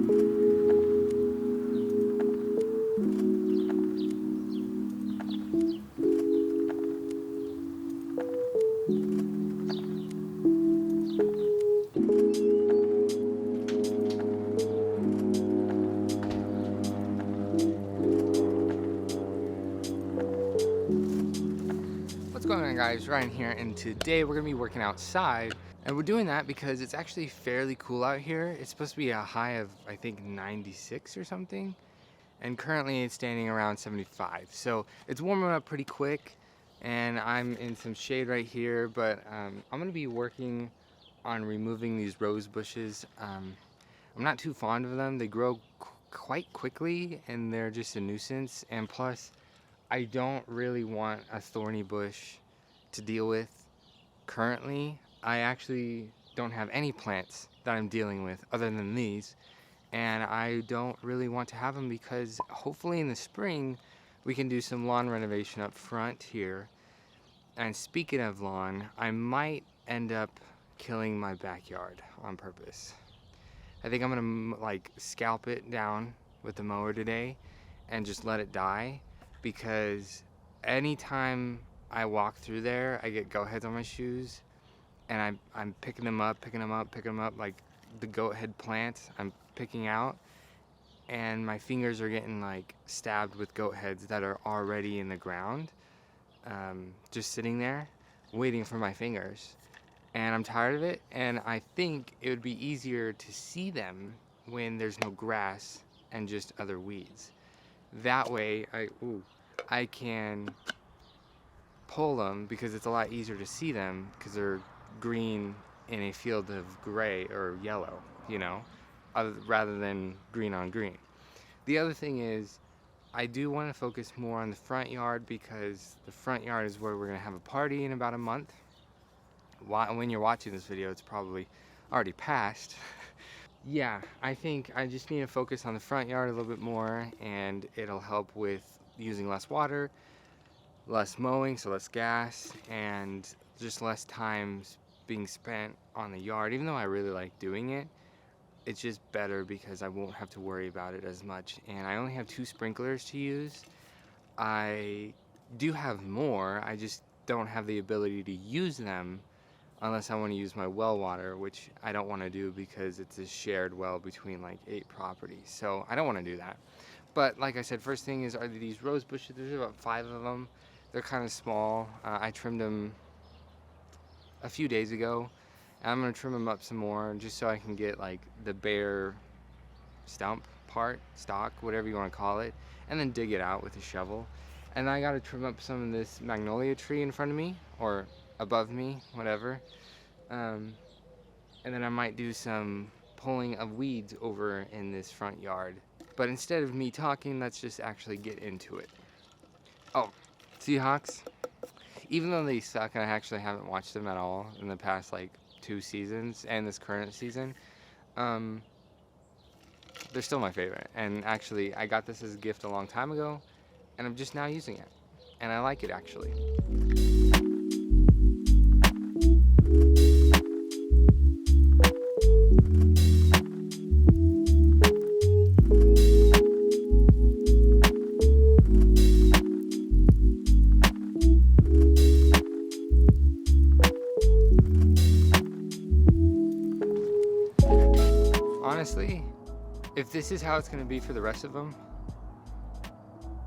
What's going on, guys? Ryan here, and today we're gonna be working outside, and we're doing that because it's actually fairly cool out here. It's supposed to be a high of, I think, 96 or something, and currently it's standing around 75. So it's warming up pretty quick, and I'm in some shade right here, but I'm gonna be working on removing these rose bushes. I'm not too fond of them. They grow quite quickly, and they're just a nuisance, and plus I don't really want a thorny bush to deal with currently. I actually don't have any plants that I'm dealing with other than these, and I don't really want to have them because hopefully in the spring we can do some lawn renovation up front here. And speaking of lawn, I might end up killing my backyard on purpose. I think I'm gonna like scalp it down with the mower today and just let it die, because anytime I walk through there, I get goat heads on my shoes, and I'm picking them up, like the goat head plants I'm picking out, and my fingers are getting like stabbed with goat heads that are already in the ground, just sitting there waiting for my fingers. And I'm tired of it, and I think it would be easier to see them when there's no grass and just other weeds. That way I can pull them, because it's a lot easier to see them because they're green in a field of gray or yellow, you know, rather than green on green. The other thing is, I do want to focus more on the front yard, because the front yard is where we're going to have a party in about a month. When you're watching this video, it's probably already passed. Yeah, I think I just need to focus on the front yard a little bit more, and it'll help with using less water, less mowing, so less gas, and just less time being spent on the yard. Even though I really like doing it, it's just better because I won't have to worry about it as much. And I only have 2 sprinklers to use. I do have more, I just don't have the ability to use them unless I want to use my well water, which I don't want to do because it's a shared well between like 8 properties. So I don't want to do that. But like I said, first thing is, are these rose bushes. There's about 5 of them. They're kind of small. I trimmed them a few days ago. And I'm going to trim them up some more just so I can get like the bare stump part, stalk, whatever you want to call it, and then dig it out with a shovel. And I got to trim up some of this magnolia tree in front of me, or above me, whatever. And then I might do some pulling of weeds over in this front yard. But instead of me talking, let's just actually get into it. Oh, Seahawks, even though they suck and I actually haven't watched them at all in the past like 2 seasons and this current season, they're still my favorite. And actually, I got this as a gift a long time ago, and I'm just now using it, and I like it actually. Honestly, if this is how it's going to be for the rest of them,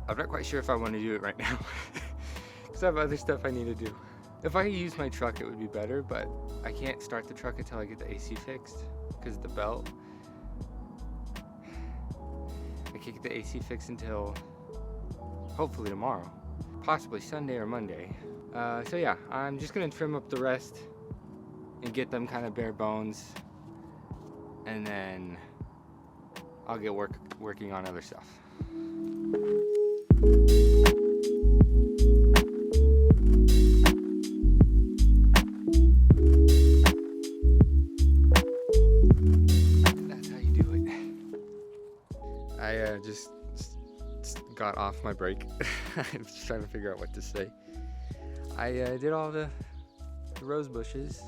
I'm not quite sure if I want to do it right now, because I have other stuff I need to do. If I use my truck, it would be better, but I can't start the truck until I get the AC fixed because of the belt. I can't get the AC fixed until hopefully tomorrow, possibly Sunday or Monday. So yeah, I'm just gonna trim up the rest and get them kind of bare bones, and then I'll get working on other stuff. That's how you do it. I just got off my break. I was just trying to figure out what to say. I did all the rose bushes.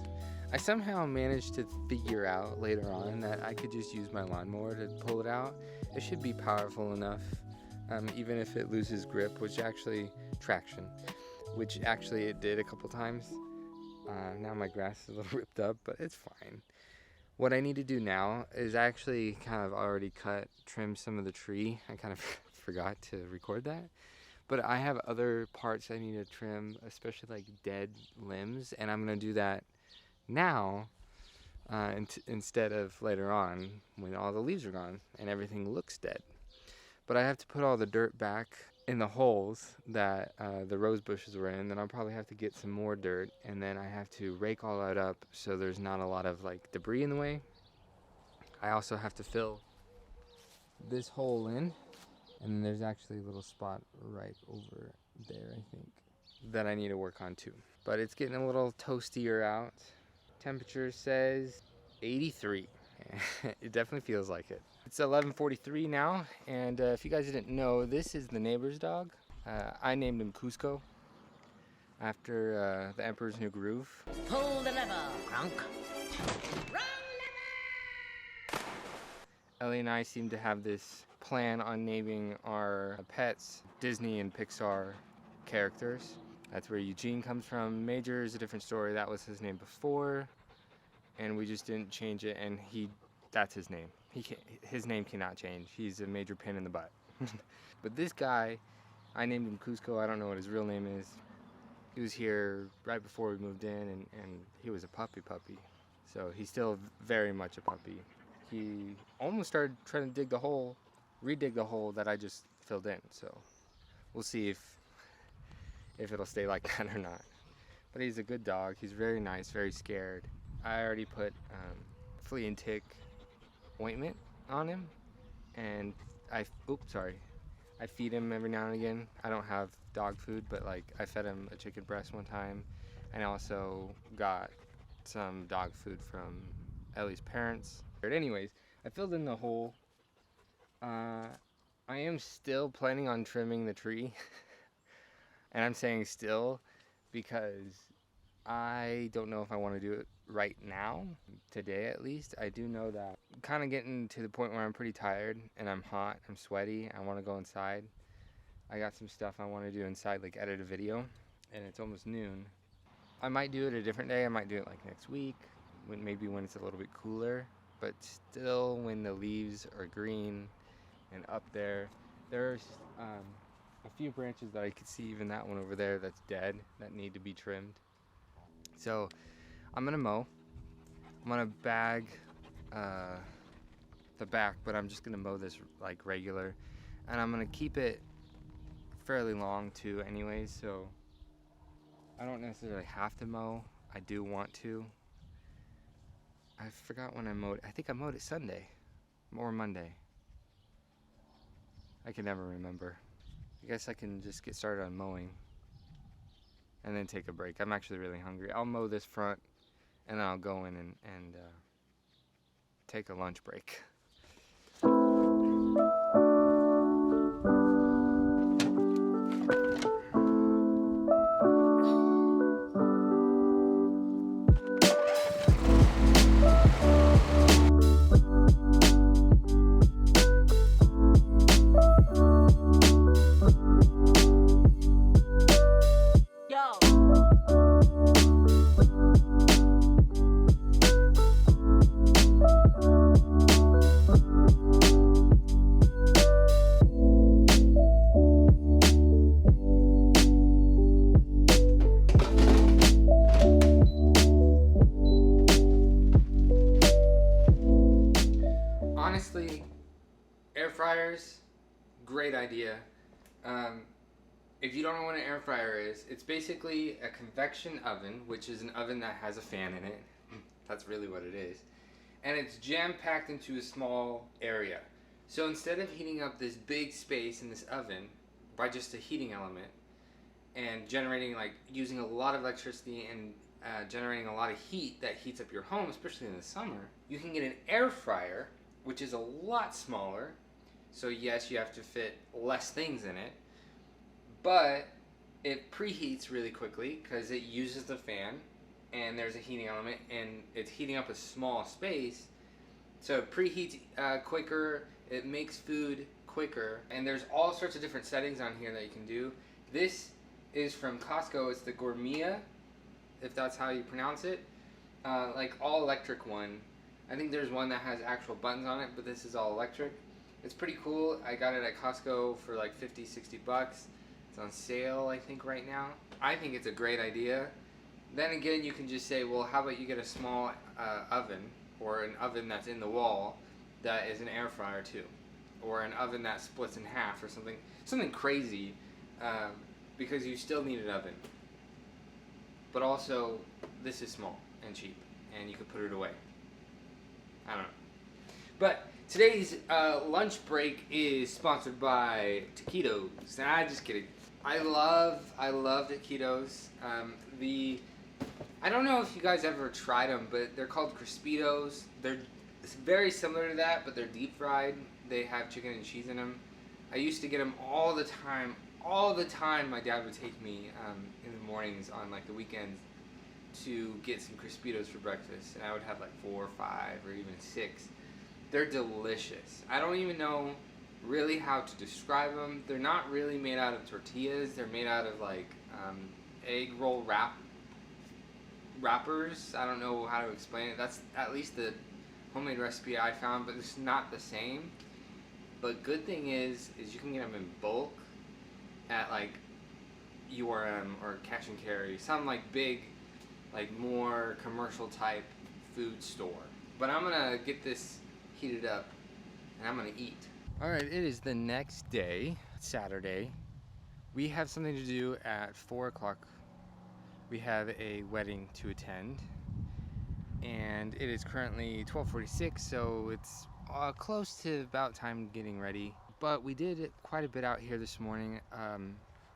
I somehow managed to figure out later on that I could just use my lawnmower to pull it out. It should be powerful enough, even if it loses grip, traction, which actually it did a couple times. Now my grass is a little ripped up, but it's fine. What I need to do now is actually kind of already trim some of the tree. I kind of forgot to record that. But I have other parts I need to trim, especially like dead limbs, and I'm gonna do that now instead of later on when all the leaves are gone and everything looks dead. But I have to put all the dirt back in the holes that the rose bushes were in. Then I'll probably have to get some more dirt, and then I have to rake all that up so there's not a lot of like debris in the way. I also have to fill this hole in, and then there's actually a little spot right over there, I think, that I need to work on too. But it's getting a little toastier out. Temperature says 83. It definitely feels like it. It's 11:43 now, and if you guys didn't know, this is the neighbor's dog. I named him Cusco after the Emperor's New Groove. Pull the lever, Kronk. Elie and I seem to have this plan on naming our pets Disney and Pixar characters. That's where Eugene comes from. Major is a different story. That was his name before, and we just didn't change it, and that's his name. His name cannot change. He's a major pain in the butt. But this guy, I named him Cusco. I don't know what his real name is. He was here right before we moved in, and he was a puppy. So he's still very much a puppy. He almost started trying to redig the hole that I just filled in. So we'll see if it'll stay like that or not. But he's a good dog. He's very nice, very scared. I already put flea and tick ointment on him, and I feed him every now and again. I don't have dog food, but like I fed him a chicken breast one time, and I also got some dog food from Ellie's parents. But anyways, I filled in the hole. I am still planning on trimming the tree. And I'm saying still because I don't know if I want to do it right now, today at least. I do know that I'm kind of getting to the point where I'm pretty tired and I'm hot, I'm sweaty, I want to go inside. I got some stuff I want to do inside, like edit a video, and it's almost noon. I might do it a different day. I might do it like next week, maybe when it's a little bit cooler, but still when the leaves are green and up there. There's a few branches that I could see, even that one over there that's dead, that need to be trimmed. So I'm gonna mow. I'm gonna bag the back, but I'm just gonna mow this like regular, and I'm gonna keep it fairly long too anyways, so I don't necessarily have to mow. I do want to. I forgot when I mowed. I think I mowed it Sunday or Monday. I can never remember. I guess I can just get started on mowing and then take a break. I'm actually really hungry. I'll mow this front and then I'll go in and take a lunch break. Honestly, air fryers, great idea. If you don't know what an air fryer is, it's basically a convection oven, which is an oven that has a fan in it. That's really what it is. And it's jam-packed into a small area. So instead of heating up this big space in this oven by just a heating element and using a lot of electricity and generating a lot of heat that heats up your home, especially in the summer, you can get an air fryer, which is a lot smaller. So yes, you have to fit less things in it, but it preheats really quickly because it uses the fan, and there's a heating element, and it's heating up a small space, so it preheats quicker, it makes food quicker, and there's all sorts of different settings on here that you can do. This is from Costco. It's the Gourmia, if that's how you pronounce it. Like all electric one. I think there's one that has actual buttons on it, but this is all electric. It's pretty cool. I got it at Costco for like 50, 60 bucks. It's on sale, I think, right now. I think it's a great idea. Then again, you can just say, well, how about you get a small oven, or an oven that's in the wall that is an air fryer too, or an oven that splits in half, or something crazy, because you still need an oven. But also, this is small and cheap, and you can put it away. I don't know. But today's lunch break is sponsored by taquitos. Nah, just kidding. I love taquitos. I don't know if you guys ever tried them, but they're called Crispitos. It's very similar to that, but they're deep fried. They have chicken and cheese in them. I used to get them all the time. All the time, my dad would take me in the mornings on like the weekends to get some Crispitos for breakfast, and I would have like 4 or 5 or even 6. They're delicious. I don't even know really how to describe them. They're not really made out of tortillas. They're made out of like egg roll wrappers. I don't know how to explain it. That's at least the homemade recipe I found, but it's not the same. But good thing is you can get them in bulk at like URM or Cash and Carry, some like big, like more commercial type food store. But I'm gonna get this heated up and I'm gonna eat. All right, it is the next day, Saturday. We have something to do at 4 o'clock. We have a wedding to attend, and it is currently 12:46, so it's close to about time getting ready. But we did quite a bit out here this morning.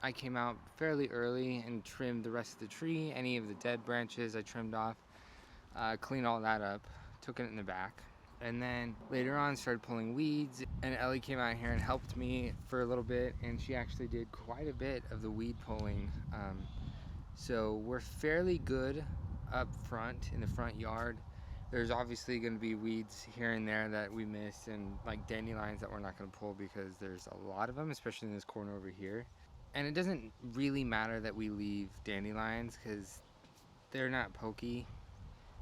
I came out fairly early and trimmed the rest of the tree. Any of the dead branches I trimmed off, cleaned all that up, took it in the back. And then later on started pulling weeds, and Ellie came out here and helped me for a little bit, and she actually did quite a bit of the weed pulling. So we're fairly good up front in the front yard. There's obviously going to be weeds here and there that we missed, and like dandelions that we're not going to pull because there's a lot of them, especially in this corner over here. And it doesn't really matter that we leave dandelions because they're not pokey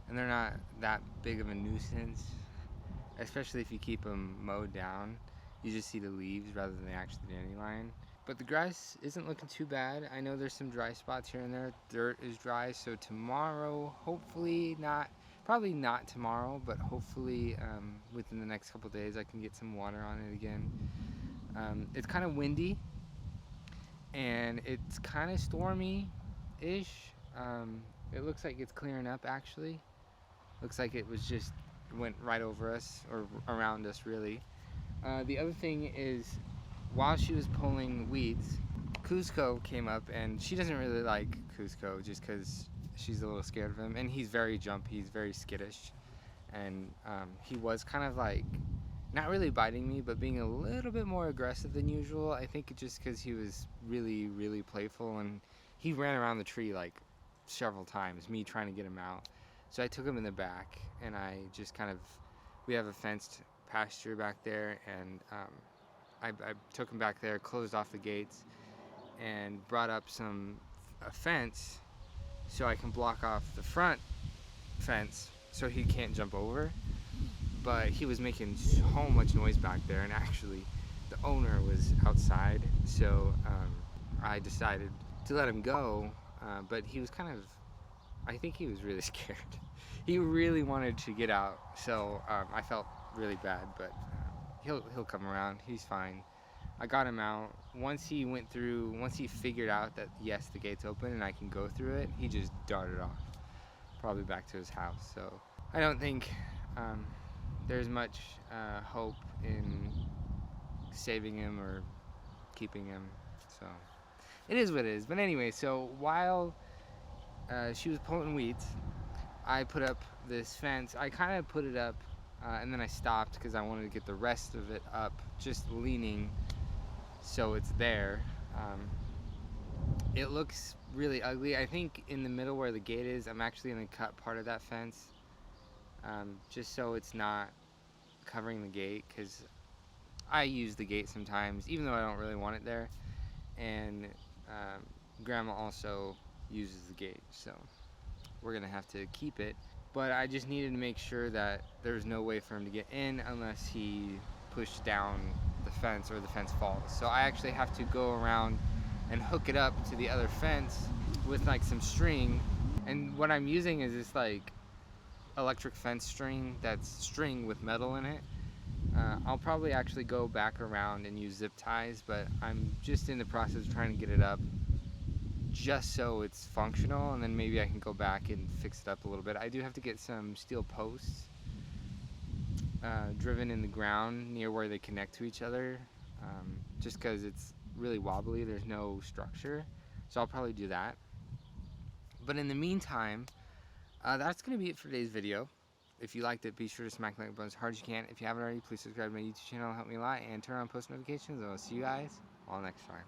and they're not that big of a nuisance, especially if you keep them mowed down. You just see the leaves rather than the actual dandelion. But the grass isn't looking too bad. I know there's some dry spots here and there. Dirt is dry, so tomorrow, hopefully not, probably not tomorrow, but hopefully within the next couple days I can get some water on it again. It's kind of windy and it's kind of stormy-ish. It looks like it's clearing up actually. Looks like it went right over us, or around us really. The other thing is, while she was pulling weeds, Cusco came up, and she doesn't really like Cusco just because she's a little scared of him, and he's very jumpy, he's very skittish, and he was kind of like, not really biting me, but being a little bit more aggressive than usual. I think just because he was really, really playful, and he ran around the tree like several times, me trying to get him out. So I took him in the back, and I just we have a fenced pasture back there, and I took him back there, closed off the gates, and brought up a fence so I can block off the front fence so he can't jump over. But he was making so much noise back there, and actually the owner was outside, so I decided to let him go, but he was I think he was really scared. He really wanted to get out, so I felt really bad, but he'll come around. He's fine. I got him out. Once he figured out that yes, the gate's open and I can go through it, he just darted off, probably back to his house. So I don't think there's much hope in saving him or keeping him. So it is what it is. But anyway, so while she was pulling weeds, I put up this fence. I kind of put it up and then I stopped because I wanted to get the rest of it up, just leaning so it's there. it looks really ugly. I think in the middle where the gate is, I'm actually going to cut part of that fence, just so it's not covering the gate, because I use the gate sometimes, even though I don't really want it there. And um, Grandma also uses the gate, so we're going to have to keep it. But I just needed to make sure that there's no way for him to get in unless he pushed down the fence or the fence falls. So I actually have to go around and hook it up to the other fence with like some string. And what I'm using is this like electric fence string that's string with metal in it. I'll probably actually go back around and use zip ties, but I'm just in the process of trying to get it up just so it's functional, and then maybe I can go back and fix it up a little bit. I do have to get some steel posts driven in the ground near where they connect to each other, just because it's really wobbly. There's no structure, so I'll probably do that. But in the meantime, that's going to be it for today's video. If you liked it, be sure to smack the like button as hard as you can. If you haven't already, please subscribe to my YouTube channel, help me a lot, and turn on post notifications, and I'll see you guys all next time.